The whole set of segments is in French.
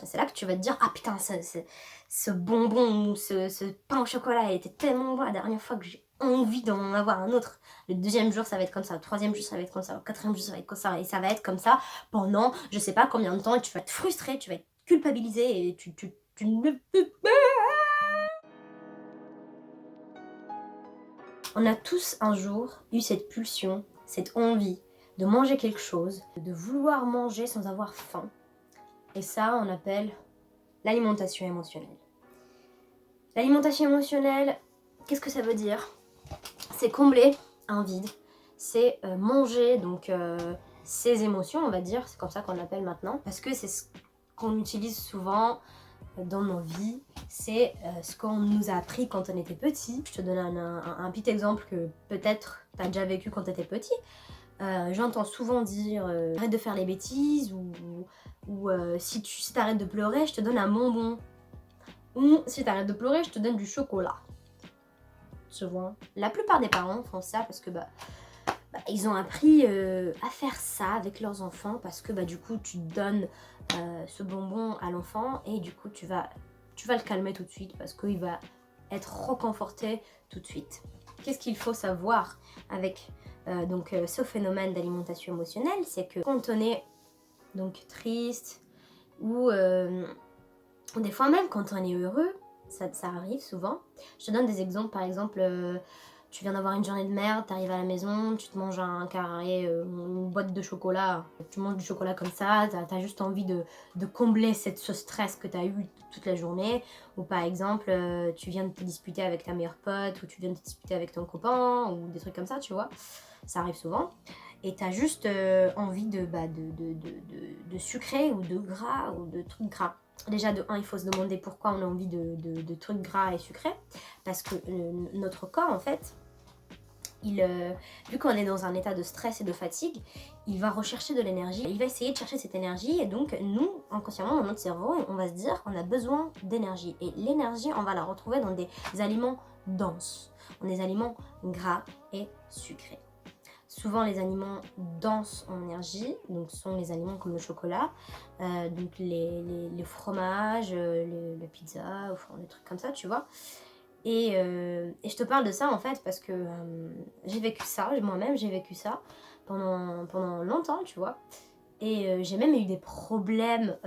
C'est là que tu vas te dire: «Ah putain, ce bonbon ou ce pain au chocolat était tellement bon la dernière fois que j'ai envie d'en avoir un autre». Le deuxième jour, ça va être comme ça, le troisième jour, ça va être comme ça, le quatrième jour, ça va être comme ça et ça va être comme ça pendant je sais pas combien de temps et tu vas être frustré, tu vas être culpabilisé et tu ne peux pas. On a tous un jour eu cette pulsion, cette envie de manger quelque chose, de vouloir manger sans avoir faim et ça, on appelle l'alimentation émotionnelle. L'alimentation émotionnelle, qu'est-ce que ça veut dire? C'est combler un vide, c'est manger donc ses émotions, on va dire, c'est comme ça qu'on l'appelle maintenant, parce que c'est ce qu'on utilise souvent dans nos vies, c'est ce qu'on nous a appris quand on était petit. Je te donne un petit exemple que peut-être tu as déjà vécu quand tu étais petit. J'entends souvent dire arrête de faire les bêtises ou si tu arrêtes de pleurer, je te donne un bonbon. Ou si tu arrêtes de pleurer, je te donne du chocolat. Tu vois. La plupart des parents font ça parce que ils ont appris à faire ça avec leurs enfants parce que du coup tu donnes ce bonbon à l'enfant et du coup tu vas le calmer tout de suite parce qu'il va être reconforté tout de suite. Qu'est-ce qu'il faut savoir avec ce phénomène d'alimentation émotionnelle, c'est que quand on est donc triste ou des fois même quand on est heureux, ça arrive souvent. Je te donne des exemples, par exemple, tu viens d'avoir une journée de merde, t'arrives à la maison, tu te manges un carré, une boîte de chocolat, tu manges du chocolat comme ça, t'as juste envie de combler ce stress que t'as eu toute la journée. Ou par exemple, tu viens de te disputer avec ta meilleure pote, ou tu viens de te disputer avec ton copain, ou des trucs comme ça, tu vois. Ça arrive souvent. Et t'as juste envie de sucré ou de gras ou de trucs gras. Déjà de 1, il faut se demander pourquoi on a envie de trucs gras et sucrés. Parce que notre corps, en fait, vu qu'on est dans un état de stress et de fatigue, il va rechercher de l'énergie. Il va essayer de chercher cette énergie et donc nous, inconsciemment, dans notre cerveau, on va se dire qu'on a besoin d'énergie. Et l'énergie, on va la retrouver dans des aliments denses, dans des aliments gras et sucrés. Souvent, les aliments denses en énergie, donc sont les aliments comme le chocolat, donc les fromages, les pizzas, enfin, des trucs comme ça, tu vois. Et je te parle de ça en fait parce que j'ai vécu ça, moi-même j'ai vécu ça pendant longtemps, tu vois. Et j'ai même eu des problèmes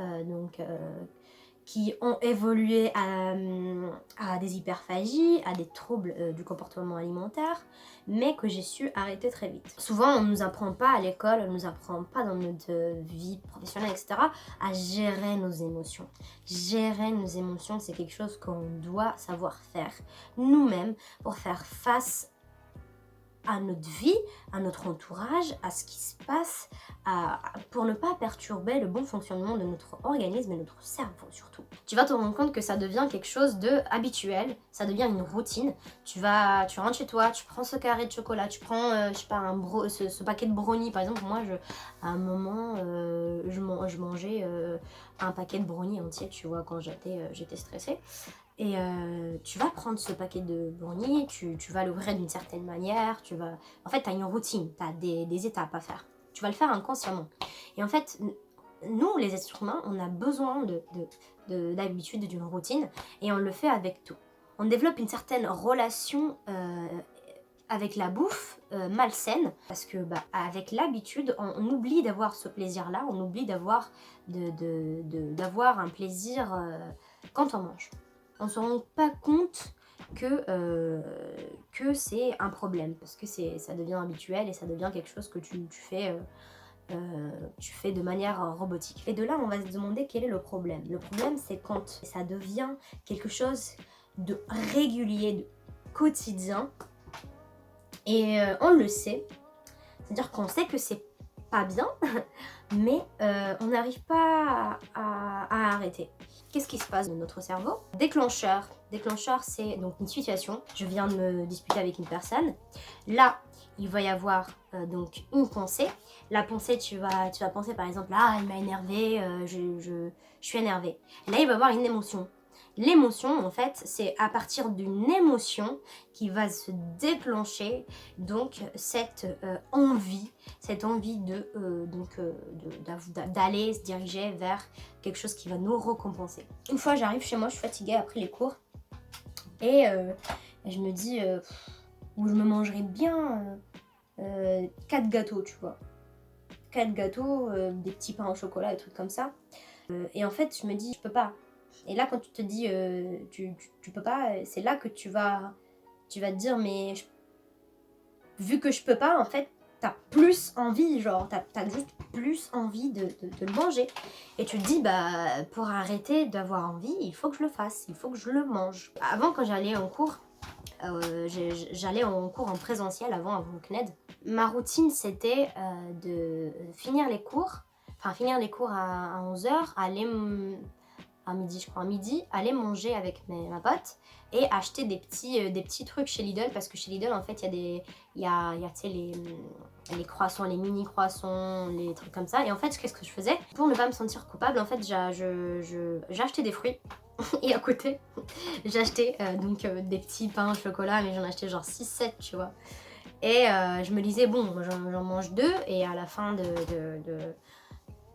qui ont évolué à des hyperphagies, à des troubles du comportement alimentaire, mais que j'ai su arrêter très vite. Souvent, on ne nous apprend pas à l'école, on ne nous apprend pas dans notre vie professionnelle, etc., à gérer nos émotions. Gérer nos émotions, c'est quelque chose qu'on doit savoir faire nous-mêmes pour faire face à notre vie, à notre entourage, à ce qui se passe, pour ne pas perturber le bon fonctionnement de notre organisme et notre cerveau surtout. Tu vas te rendre compte que ça devient quelque chose de habituel, ça devient une routine. Tu rentres chez toi, tu prends ce carré de chocolat, tu prends, je sais pas, ce paquet de brownies. Par exemple, moi, à un moment, je mangeais un paquet de brownies entier, tu vois, quand j'étais stressée. Et tu vas prendre ce paquet de brownies, tu vas l'ouvrir d'une certaine manière, en fait, tu as une routine, tu as des étapes à faire. Tu vas le faire inconsciemment. Et en fait, nous, les êtres humains, on a besoin d'habitude, d'une routine, et on le fait avec tout. On développe une certaine relation avec la bouffe malsaine, parce que avec l'habitude, on oublie d'avoir ce plaisir-là, on oublie d'avoir un plaisir quand on mange. On se rend pas compte que c'est un problème parce que ça devient habituel et ça devient quelque chose que tu fais de manière robotique. Et de là, on va se demander quel est le problème. Le problème, c'est quand ça devient quelque chose de régulier, de quotidien. Et on le sait. C'est-à-dire qu'on sait que c'est pas bien, mais on n'arrive pas à arrêter. Qu'est-ce qui se passe dans notre cerveau? Déclencheur. Déclencheur, c'est donc une situation. Je viens de me disputer avec une personne. Là, il va y avoir donc une pensée. La pensée, tu vas penser par exemple, ah, elle m'a énervée, je suis énervée. Et là, il va y avoir une émotion. L'émotion, en fait, c'est à partir d'une émotion qui va se déclencher donc cette envie d'aller se diriger vers quelque chose qui va nous récompenser. Une fois, j'arrive chez moi, je suis fatiguée après les cours et je me dis où je me mangerais bien 4 gâteaux, tu vois. 4 gâteaux, des petits pains au chocolat, des trucs comme ça. Et en fait, je me dis, je peux pas. Et là, quand tu te dis, tu peux pas, c'est là que tu vas te dire, mais vu que je peux pas, en fait, t'as plus envie, genre, t'as juste plus envie de le manger. Et tu te dis, bah, pour arrêter d'avoir envie, il faut que je le fasse, il faut que je le mange. Avant, quand j'allais en cours, j'allais en cours en présentiel avant le CNED. Ma routine, c'était de finir les cours à 11h, aller à midi, je crois, aller manger avec ma pote et acheter des petits trucs chez Lidl, parce que chez Lidl, en fait, il y a tu sais, les croissants, les mini croissants, les trucs comme ça. Et en fait, qu'est-ce que je faisais pour ne pas me sentir coupable? En fait, j'achetais des fruits et à côté, j'achetais des petits pains au chocolat, mais j'en achetais genre 6-7, tu vois. Et je me disais, bon, j'en mange 2 et à la fin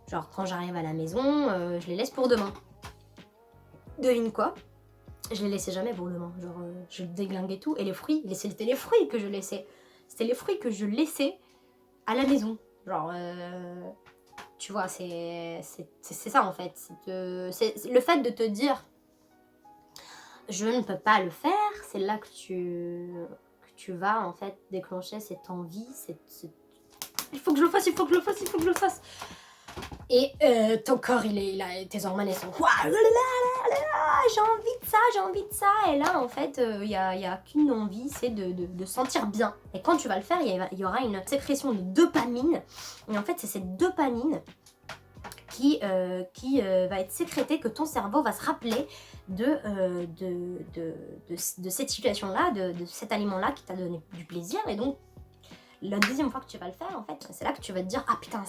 genre quand j'arrive à la maison, je les laisse pour demain. Devine quoi? Je les laissais jamais pour demain. Genre, je déglinguais tout. Et les fruits, c'était les fruits que je laissais. C'était les fruits que je laissais à la maison. Genre, tu vois, c'est ça en fait. C'est le fait de te dire, je ne peux pas le faire, c'est là que tu vas en fait déclencher cette envie, il faut que je le fasse, il faut que je le fasse, il faut que je le fasse. Et ton corps, tes hormones, elles sont j'ai envie de ça. Et là, en fait, il y a qu'une envie, c'est de sentir bien. Et quand tu vas le faire, il y aura une sécrétion de dopamine. Et en fait, c'est cette dopamine qui va être sécrétée, que ton cerveau va se rappeler de cette situation-là, de cet aliment-là qui t'a donné du plaisir. Et donc, la deuxième fois que tu vas le faire, en fait, c'est là que tu vas te dire, ah putain,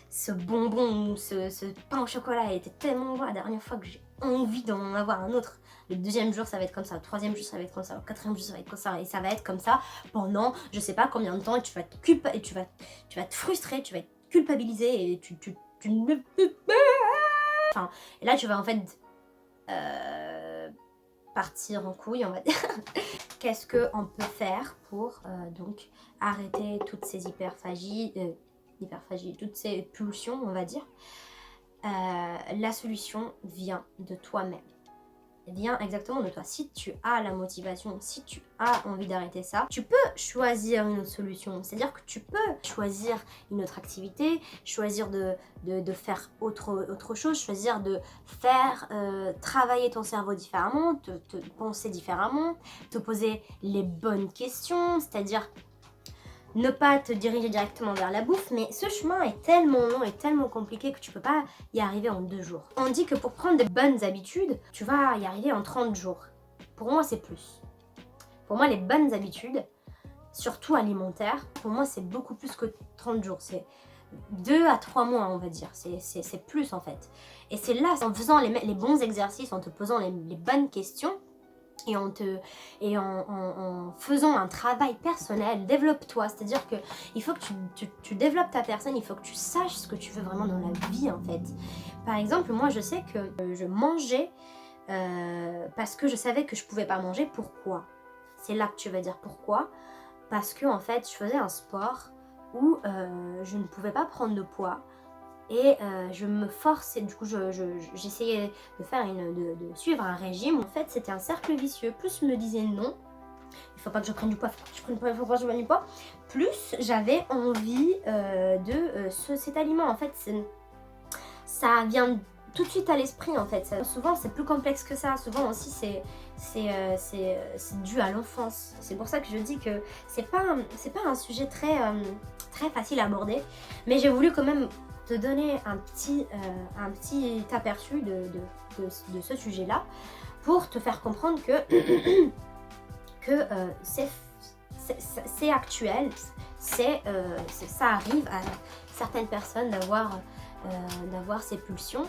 ce bonbon ou ce pain au chocolat était tellement bon la dernière fois que j'ai envie d'en avoir un autre. Le deuxième jour, ça va être comme ça. Le troisième jour, ça va être comme ça. Le quatrième jour, ça va être comme ça. Et ça va être comme ça pendant je sais pas combien de temps. Et tu vas te frustrer, tu vas être culpabilisé et tu ne peux pas. Enfin, et là, tu vas en fait partir en couille, on va dire. Qu'est-ce qu'on peut faire pour donc arrêter toutes ces hyperphagies, toutes ces pulsions, on va dire. La solution vient de toi-même. Vient exactement de toi. Si tu as la motivation, si tu as envie d'arrêter ça, tu peux choisir une autre solution. C'est-à-dire que tu peux choisir une autre activité, choisir de faire autre chose, choisir de faire travailler ton cerveau différemment, te penser différemment, te poser les bonnes questions, c'est-à-dire ne pas te diriger directement vers la bouffe, mais ce chemin est tellement long et tellement compliqué que tu peux pas y arriver en 2 jours. On dit que pour prendre de bonnes habitudes, tu vas y arriver en 30 jours. Pour moi, c'est plus. Pour moi, les bonnes habitudes, surtout alimentaires, pour moi, c'est beaucoup plus que 30 jours. C'est 2 à 3 mois, on va dire. C'est plus, en fait. Et c'est là, en faisant les bons exercices, en te posant les bonnes questions, et en faisant un travail personnel, développe-toi. C'est-à-dire que il faut que tu développes ta personne, il faut que tu saches ce que tu veux vraiment dans la vie, en fait. Par exemple, moi, je sais que je mangeais parce que je savais que je pouvais pas manger. Pourquoi? C'est là que tu vas dire pourquoi. Parce que, en fait, je faisais un sport où je ne pouvais pas prendre de poids. Et je me forçais, du coup j'essayais de suivre un régime. En fait, c'était un cercle vicieux. Plus je me disais non, il faut pas que je prenne du poids, il faut pas que je prenne du poids, plus j'avais envie de cet aliment. En fait, ça vient tout de suite à l'esprit, en fait. Souvent, c'est plus complexe que ça. Souvent aussi, c'est dû à l'enfance. C'est pour ça que je dis que c'est pas un sujet très facile à aborder. Mais j'ai voulu quand même te donner un petit aperçu de ce sujet-là pour te faire comprendre que, c'est actuel, ça arrive à certaines personnes d'avoir d'avoir ces pulsions.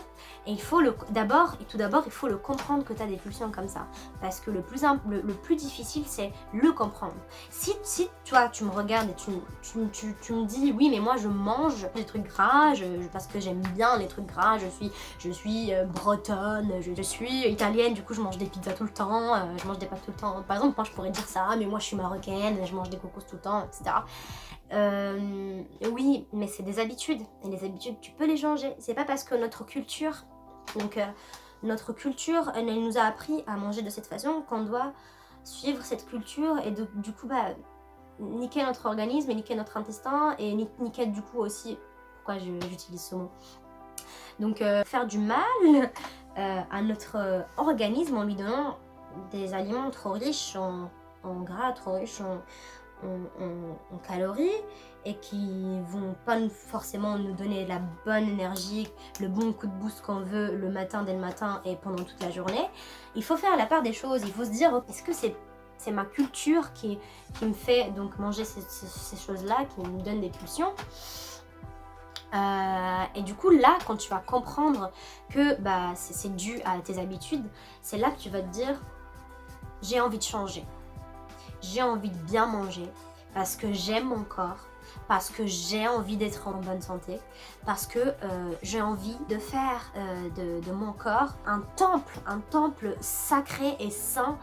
Et il faut tout d'abord, il faut le comprendre que tu as des pulsions comme ça. Parce que le plus difficile, c'est le comprendre. Si toi, tu me regardes et tu me dis, oui, mais moi, je mange des trucs gras, parce que j'aime bien les trucs gras, je suis bretonne, je suis italienne, du coup, je mange des pizzas tout le temps, je mange des pâtes tout le temps. Par exemple, moi, je pourrais dire ça, mais moi, je suis marocaine, je mange des cocos tout le temps, etc. Oui, mais c'est des habitudes. Et les habitudes, tu peux les changer. C'est pas parce que notre culture, elle nous a appris à manger de cette façon qu'on doit suivre cette culture et du coup, niquer notre organisme et niquer notre intestin et niquer du coup aussi, pourquoi j'utilise ce mot. Donc, faire du mal à notre organisme en lui donnant des aliments trop riches en gras, trop riches en calories et qui vont pas forcément nous donner la bonne énergie, le bon coup de boost qu'on veut le matin, dès le matin et pendant toute la journée. Il faut faire la part des choses, il faut se dire est-ce que c'est ma culture qui me fait donc manger ces choses-là, qui me donne des pulsions. Et du coup là, quand tu vas comprendre que c'est dû à tes habitudes, c'est là que tu vas te dire j'ai envie de changer. J'ai envie de bien manger parce que j'aime mon corps, parce que j'ai envie d'être en bonne santé, parce que j'ai envie de faire de mon corps un temple sacré et saint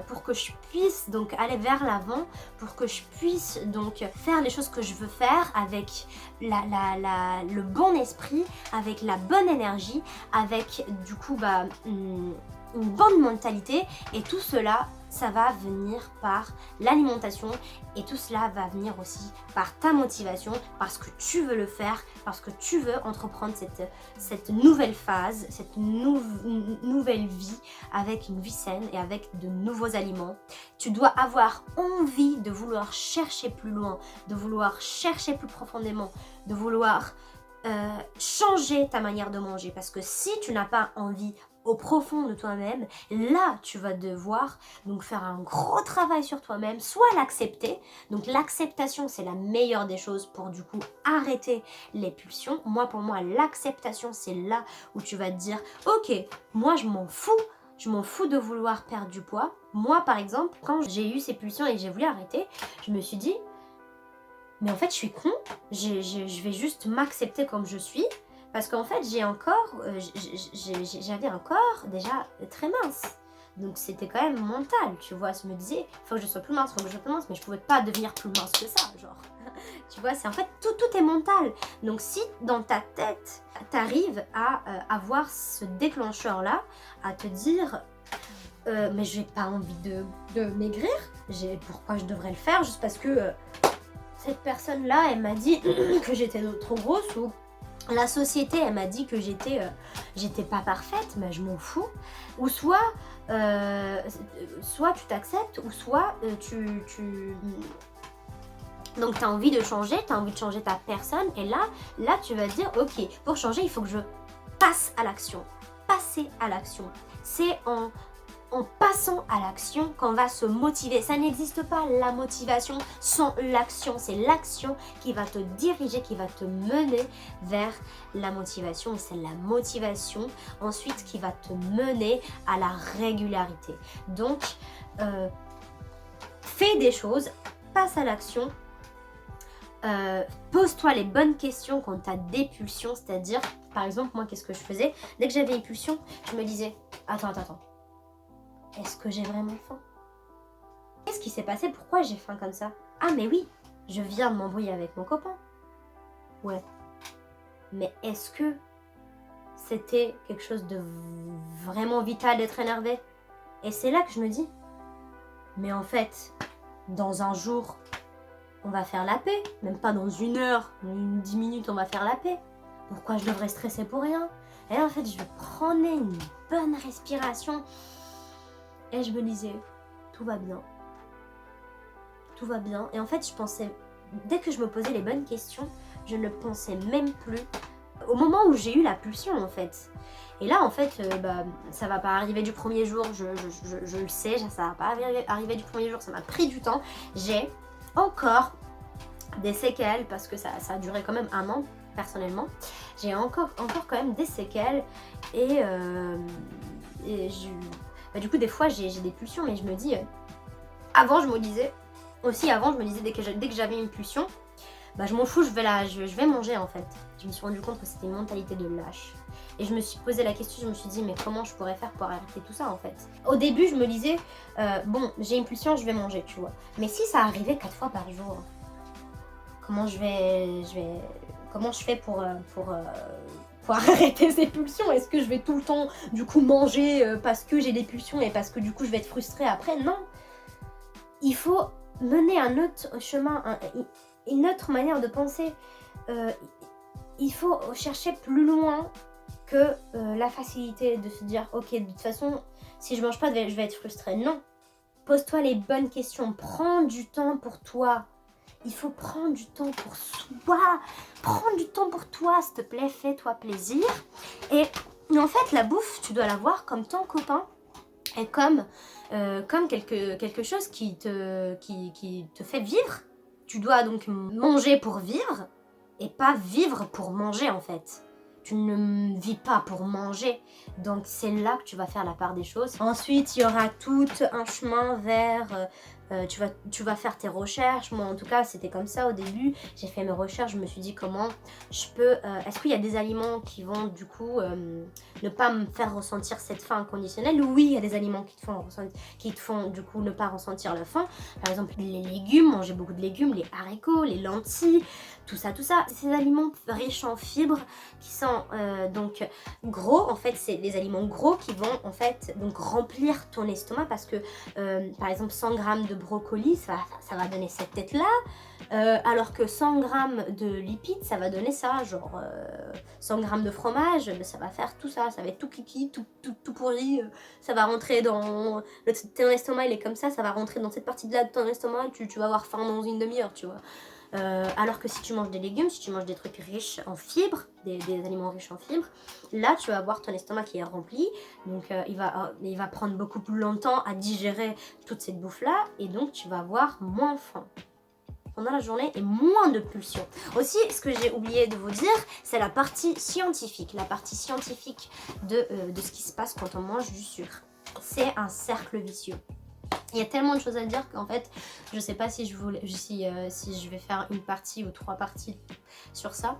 pour que je puisse donc aller vers l'avant, pour que je puisse donc faire les choses que je veux faire avec le bon esprit, avec la bonne énergie, avec du coup une bonne mentalité et tout cela, ça va venir par l'alimentation et tout cela va venir aussi par ta motivation parce que tu veux le faire, parce que tu veux entreprendre cette nouvelle phase, cette nouvelle vie avec une vie saine et avec de nouveaux aliments. Tu dois avoir envie de vouloir chercher plus loin, de vouloir chercher plus profondément, de vouloir changer ta manière de manger parce que si tu n'as pas envie au profond de toi-même, là tu vas devoir donc faire un gros travail sur toi-même, soit l'accepter, donc l'acceptation c'est la meilleure des choses pour du coup arrêter les pulsions. Pour moi l'acceptation c'est là où tu vas te dire ok, moi je m'en fous de vouloir perdre du poids. Moi par exemple quand j'ai eu ces pulsions et que j'ai voulu arrêter, je me suis dit mais en fait je suis con, je vais juste m'accepter comme je suis. Parce qu'en fait, j'avais un corps déjà très mince. Donc c'était quand même mental, tu vois. Je me disais, faut que je sois plus mince, mais je pouvais pas devenir plus mince que ça, genre. Tu vois, c'est en fait, tout est mental. Donc si dans ta tête, t'arrives à avoir ce déclencheur-là, à te dire, mais j'ai pas envie de maigrir, pourquoi je devrais le faire juste parce que cette personne-là, elle m'a dit que j'étais trop grosse ou... La société, elle m'a dit que j'étais pas parfaite, mais je m'en fous. Ou soit tu t'acceptes, ou soit donc tu as envie de changer, tu as envie de changer ta personne. Et là tu vas te dire, ok, pour changer, il faut que je passe à l'action. Passer à l'action. C'est en passant à l'action qu'on va se motiver. Ça n'existe pas la motivation sans l'action. C'est l'action qui va te diriger, qui va te mener vers la motivation. C'est la motivation ensuite qui va te mener à la régularité. Donc, fais des choses, passe à l'action. Pose-toi les bonnes questions quand tu as des pulsions. C'est-à-dire, par exemple, moi, qu'est-ce que je faisais? Dès que j'avais une pulsion, je me disais, attends. Est-ce que j'ai vraiment faim? Qu'est-ce qui s'est passé? Pourquoi j'ai faim comme ça? Ah mais oui, je viens de m'embrouiller avec mon copain. Ouais. Mais est-ce que c'était quelque chose de vraiment vital d'être énervé? Et c'est là que je me dis, mais en fait, dans un jour, on va faire la paix. Même pas dans 1 heure, 10 minutes, on va faire la paix. Pourquoi je devrais stresser pour rien? Et là, en fait, je prenais une bonne respiration. Et je me disais, tout va bien. Tout va bien. Et en fait, je pensais, dès que je me posais les bonnes questions, je ne pensais même plus au moment où j'ai eu la pulsion, en fait. Et là, en fait, ça va pas arriver du premier jour, je le sais, ça va pas arriver du premier jour, ça m'a pris du temps. J'ai encore des séquelles, parce que ça a duré quand même 1 an. personnellement. J'ai encore quand même des séquelles et du coup des fois j'ai des pulsions, mais je me dis, avant je me disais dès que j'avais une pulsion, bah je m'en fous, je vais manger en fait. Je me suis rendu compte que c'était une mentalité de lâche. Et je me suis posé la question, je me suis dit mais comment je pourrais faire pour arrêter tout ça en fait. Au début je me disais, bon j'ai une pulsion, je vais manger, tu vois. Mais si ça arrivait 4 fois par jour, comment je fais pour arrêter ces pulsions? Est-ce que je vais tout le temps du coup manger parce que j'ai des pulsions et parce que du coup je vais être frustrée après? Non. Il faut mener un autre chemin, une autre manière de penser. Il faut chercher plus loin que la facilité de se dire ok, de toute façon si je mange pas je vais être frustrée. Non. Pose-toi les bonnes questions, prends du temps pour toi. Il faut prendre du temps pour soi. Prends du temps pour toi, s'il te plaît, fais-toi plaisir. Et en fait, la bouffe, tu dois la voir comme ton copain et comme quelque chose qui te fait vivre. Tu dois donc manger pour vivre et pas vivre pour manger en fait. Tu ne vis pas pour manger. Donc c'est là que tu vas faire la part des choses. Ensuite, il y aura tout un chemin vers... tu vas faire tes recherches. Moi en tout cas c'était comme ça au début. J'ai fait mes recherches, je me suis dit comment je peux... est-ce qu'il y a des aliments qui vont du coup ne pas me faire ressentir cette faim inconditionnelle? Oui, il y a des aliments qui te font du coup ne pas ressentir la faim. Par exemple les légumes, manger beaucoup de légumes, les haricots, les lentilles, tout ça. Ces aliments riches en fibres qui sont donc gros, en fait c'est des aliments gros qui vont en fait donc remplir ton estomac parce que par exemple 100 grammes de brocoli ça va donner cette tête là, alors que 100 grammes de lipides ça va donner ça, genre 100 grammes de fromage ça va faire tout ça, ça va être tout kiki, tout pourri, ça va rentrer dans ton estomac, il est comme ça va rentrer dans cette partie de là de ton estomac, tu vas avoir faim dans une demi-heure, tu vois. Alors que si tu manges des légumes, si tu manges des trucs riches en fibres, des aliments riches en fibres, là tu vas avoir ton estomac qui est rempli, donc il va prendre beaucoup plus longtemps à digérer toute cette bouffe là, et donc tu vas avoir moins faim pendant la journée et moins de pulsions. Aussi, ce que j'ai oublié de vous dire, c'est la partie scientifique de ce qui se passe quand on mange du sucre. C'est un cercle vicieux. Il y a tellement de choses à dire qu'en fait, je sais pas si je vais faire une partie ou 3 parties sur ça.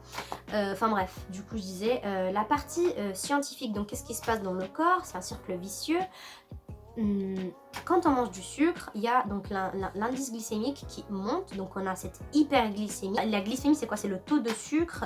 Enfin bref, du coup je disais, la partie scientifique, donc qu'est-ce qui se passe dans le corps? C'est un cercle vicieux. Quand on mange du sucre, il y a donc l'indice glycémique qui monte, donc on a cette hyperglycémie. La glycémie c'est quoi? C'est le taux de sucre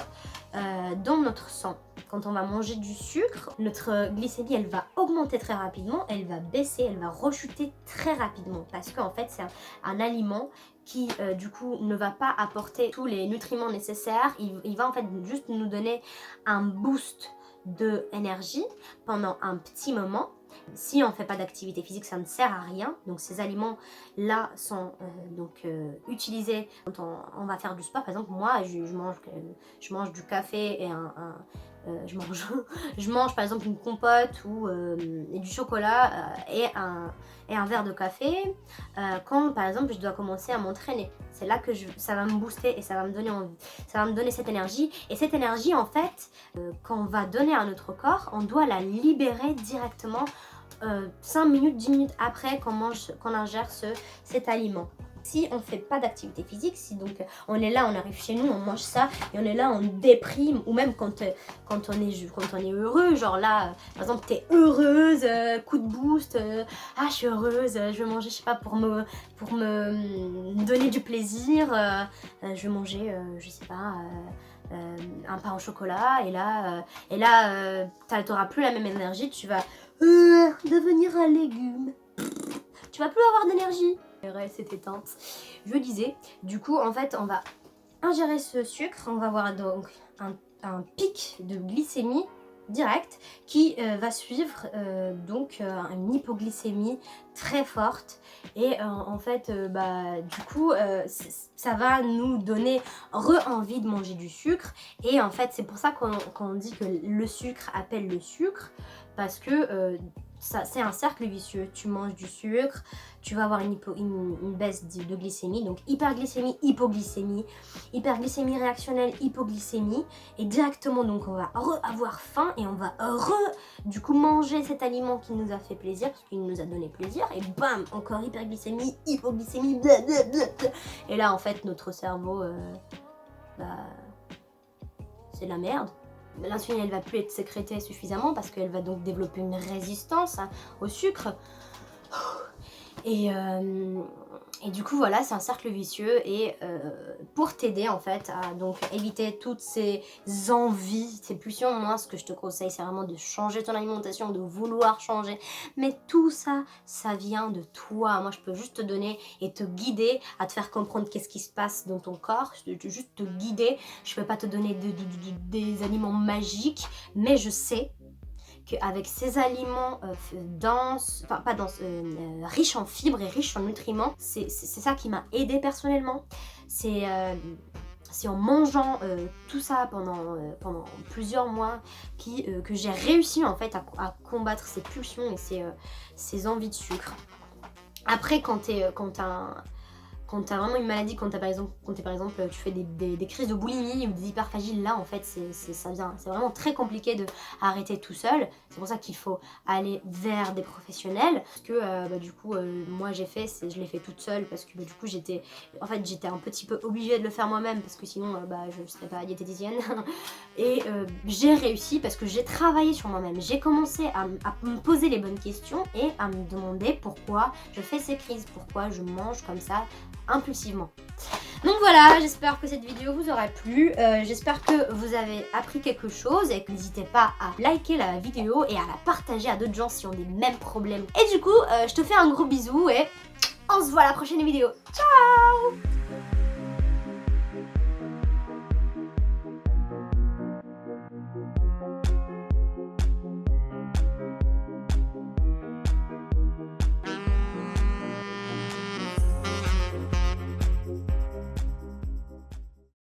dans notre sang. Quand on va manger du sucre, notre glycémie elle va augmenter très rapidement, elle va baisser, elle va rechuter très rapidement parce qu'en fait c'est un aliment qui du coup ne va pas apporter tous les nutriments nécessaires, il va en fait juste nous donner un boost de énergie pendant un petit moment. Si on ne fait pas d'activité physique, ça ne sert à rien. Donc ces aliments-là sont utilisés quand on va faire du sport. Par exemple, moi, je mange du café et je mange par exemple une compote et du chocolat et un verre de café quand par exemple je dois commencer à m'entraîner. C'est là que ça va me booster et ça va me donner envie. Ça va me donner cette énergie. Et cette énergie en fait, quand on va donner à notre corps, on doit la libérer directement 5 minutes, 10 minutes après qu'on ingère cet aliment. Si on ne fait pas d'activité physique, si donc on est là, on arrive chez nous, on mange ça et on est là, on déprime, ou même quand on est heureux, genre là, par exemple, t'es heureuse, coup de boost, je suis heureuse, je vais manger, je sais pas, pour me donner du plaisir, je vais manger, je sais pas, un pain au chocolat, et là t'auras plus la même énergie, tu vas devenir un légume. Tu vas plus avoir d'énergie. C'est éteinte. Je disais, du coup, en fait, on va ingérer ce sucre, on va avoir donc un pic de glycémie direct qui va suivre une hypoglycémie très forte et en fait du coup ça va nous donner envie de manger du sucre et en fait c'est pour ça qu'on dit que le sucre appelle le sucre parce que ça, c'est un cercle vicieux. Tu manges du sucre, tu vas avoir une baisse de glycémie, donc hyperglycémie, hypoglycémie, hyperglycémie réactionnelle, hypoglycémie, et directement donc on va avoir faim et on va du coup manger cet aliment qui nous a fait plaisir, parce qu'il nous a donné plaisir, et bam, encore hyperglycémie, hypoglycémie, blablabla. Et là en fait notre cerveau, c'est de la merde. L'insuline elle va plus être sécrétée suffisamment parce qu'elle va donc développer une résistance au sucre. Et du coup voilà, c'est un cercle vicieux et pour t'aider en fait à donc éviter toutes ces envies, ces pulsions, moi ce que je te conseille c'est vraiment de changer ton alimentation, de vouloir changer, mais tout ça, ça vient de toi. Moi je peux juste te donner et te guider à te faire comprendre qu'est-ce qui se passe dans ton corps, juste te guider. Je peux pas te donner des aliments magiques, mais je sais qu'avec ces aliments riches en fibres et riches en nutriments, c'est ça qui m'a aidée personnellement. C'est en mangeant tout ça pendant plusieurs mois que j'ai réussi en fait à combattre ces pulsions et ces envies de sucre. Après, quand t'as vraiment une maladie, quand par exemple tu fais des crises de boulimie ou des hyperphagies, là en fait c'est vraiment très compliqué de arrêter tout seul. C'est pour ça qu'il faut aller vers des professionnels. Parce que du coup moi je l'ai fait toute seule parce que du coup j'étais un petit peu obligée de le faire moi-même parce que sinon je ne serais pas diététicienne. Et j'ai réussi parce que j'ai travaillé sur moi-même. J'ai commencé à me poser les bonnes questions et à me demander pourquoi je fais ces crises, pourquoi je mange comme ça impulsivement. Donc voilà, j'espère que cette vidéo vous aura plu, j'espère que vous avez appris quelque chose et que n'hésitez pas à liker la vidéo et à la partager à d'autres gens si ont des mêmes problèmes. Et du coup, je te fais un gros bisou et on se voit à la prochaine vidéo. Ciao!